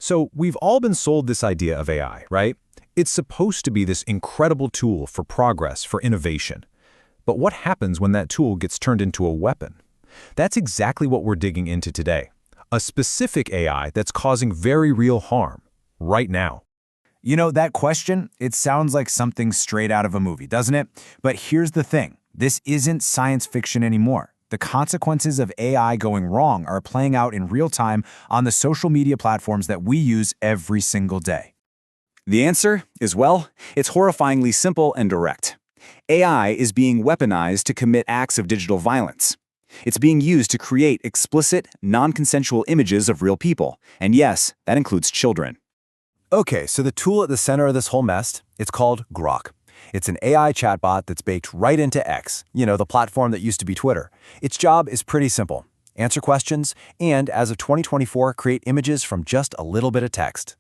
So we've all been sold this idea of AI, right? It's supposed to be this incredible tool for progress, for innovation. But what happens when that tool gets turned into a weapon? That's exactly what we're digging into today. A specific AI that's causing very real harm, right now. You know, that question, it sounds like something straight out of a movie, doesn't it? But here's the thing. This isn't science fiction anymore. The consequences of AI going wrong are playing out in real time on the social media platforms that we use every single day. The answer is, well, it's horrifyingly simple and direct. AI is being weaponized to commit acts of digital violence. It's being used to create explicit, non-consensual images of real people. And yes, that includes children. Okay, so the tool at the center of this whole mess, it's called Grok. It's an AI chatbot that's baked right into X, the platform that used to be Twitter. Its job is pretty simple. Answer questions, and as of 2024, create images from just a little bit of text.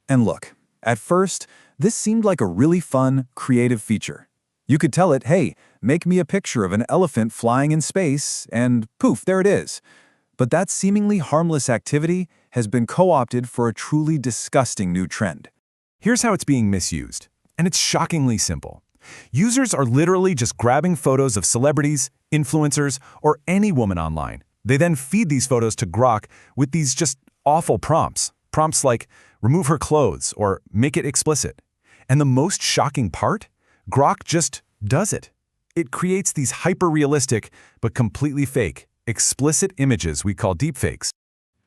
And look, at first, this seemed like a really fun, creative feature. You could tell it, hey, make me a picture of an elephant flying in space, and poof, there it is. But that seemingly harmless activity has been co-opted for a truly disgusting new trend. Here's how it's being misused, and it's shockingly simple. Users are literally just grabbing photos of celebrities, influencers, or any woman online. They then feed these photos to Grok with these just awful prompts. Prompts like, remove her clothes, or make it explicit. And the most shocking part? Grok just does it. It creates these hyper-realistic, but completely fake, explicit images we call deepfakes.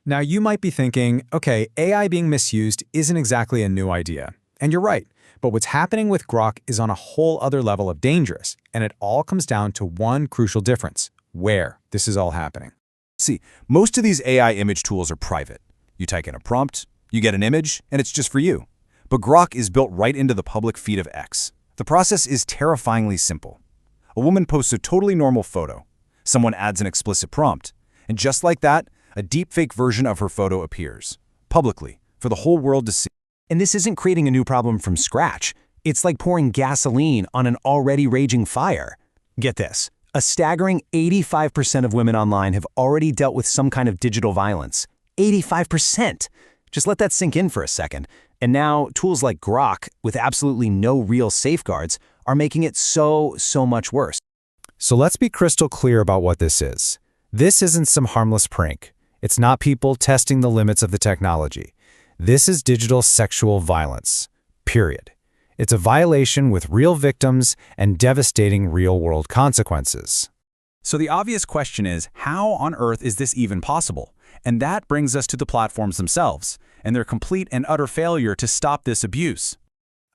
Now you might be thinking, okay, AI being misused isn't exactly a new idea. And you're right, but what's happening with Grok is on a whole other level of dangerous, and it all comes down to one crucial difference: where this is all happening. See, most of these AI image tools are private. You type in a prompt, you get an image, and it's just for you. But Grok is built right into the public feed of X. The process is terrifyingly simple. A woman posts a totally normal photo. Someone adds an explicit prompt. And just like that, a deepfake version of her photo appears, publicly, for the whole world to see. And this isn't creating a new problem from scratch. It's like pouring gasoline on an already raging fire. Get this. A staggering 85% of women online have already dealt with some kind of digital violence. 85%! Just let that sink in for a second. And now, tools like Grok, with absolutely no real safeguards, are making it so much worse. So let's be crystal clear about what this is. This isn't some harmless prank. It's not people testing the limits of the technology. This is digital sexual violence. Period. It's a violation with real victims and devastating real-world consequences. So the obvious question is, how on earth is this even possible? And that brings us to the platforms themselves, and their complete and utter failure to stop this abuse.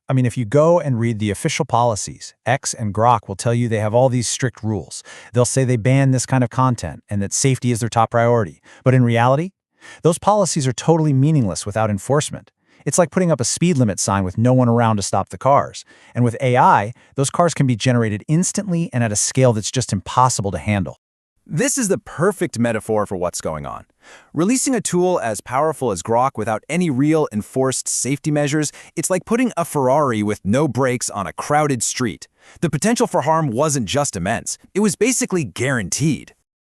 I mean, if you go and read the official policies, X and Grok will tell you they have all these strict rules. They'll say they ban this kind of content and that safety is their top priority. But in reality, those policies are totally meaningless without enforcement. It's like putting up a speed limit sign with no one around to stop the cars. And with AI, those cars can be generated instantly and at a scale that's just impossible to handle. This is the perfect metaphor for what's going on. Releasing a tool as powerful as Grok without any real enforced safety measures, it's like putting a Ferrari with no brakes on a crowded street. The potential for harm wasn't just immense, it was basically guaranteed.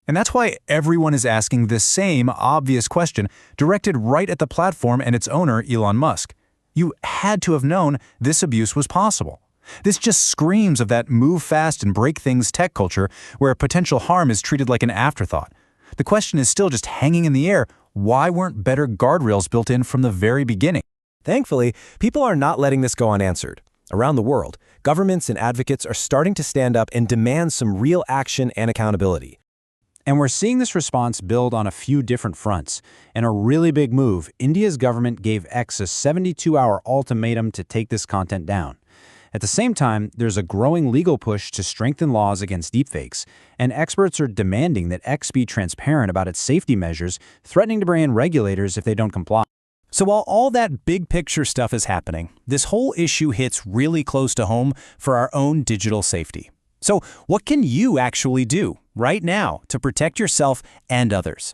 And that's why everyone is asking this same obvious question, directed right at the platform and its owner, Elon Musk. You had to have known this abuse was possible. This just screams of that move fast and break things tech culture where potential harm is treated like an afterthought. The question is still just hanging in the air. Why weren't better guardrails built in from the very beginning? Thankfully, people are not letting this go unanswered. Around the world, governments and advocates are starting to stand up and demand some real action and accountability. And we're seeing this response build on a few different fronts. In a really big move, India's government gave X a 72-hour ultimatum to take this content down. At the same time, there's a growing legal push to strengthen laws against deepfakes, and experts are demanding that X be transparent about its safety measures, threatening to bring in regulators if they don't comply. So while all that big picture stuff is happening, this whole issue hits really close to home for our own digital safety. So what can you actually do right now to protect yourself and others?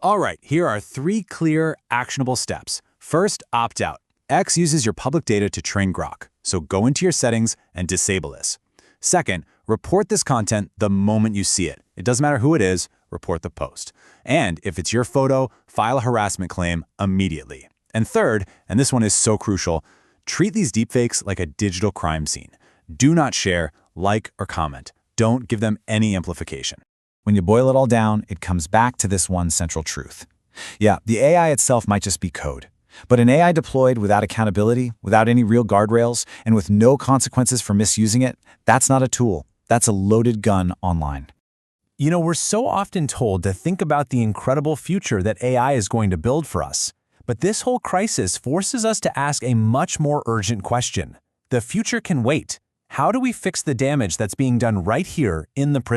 All right, here are 3 clear, actionable steps. First, opt out. X uses your public data to train Grok, so go into your settings and disable this. Second, report this content the moment you see it. It doesn't matter who it is, report the post. And if it's your photo, file a harassment claim immediately. And third, and this one is so crucial, treat these deepfakes like a digital crime scene. Do not share, like, or comment. Don't give them any amplification. When you boil it all down, it comes back to this one central truth. Yeah, the AI itself might just be code. But an AI deployed without accountability, without any real guardrails, and with no consequences for misusing it, that's not a tool. That's a loaded gun online. You know, we're so often told to think about the incredible future that AI is going to build for us. But this whole crisis forces us to ask a much more urgent question. The future can wait. How do we fix the damage that's being done right here in the present?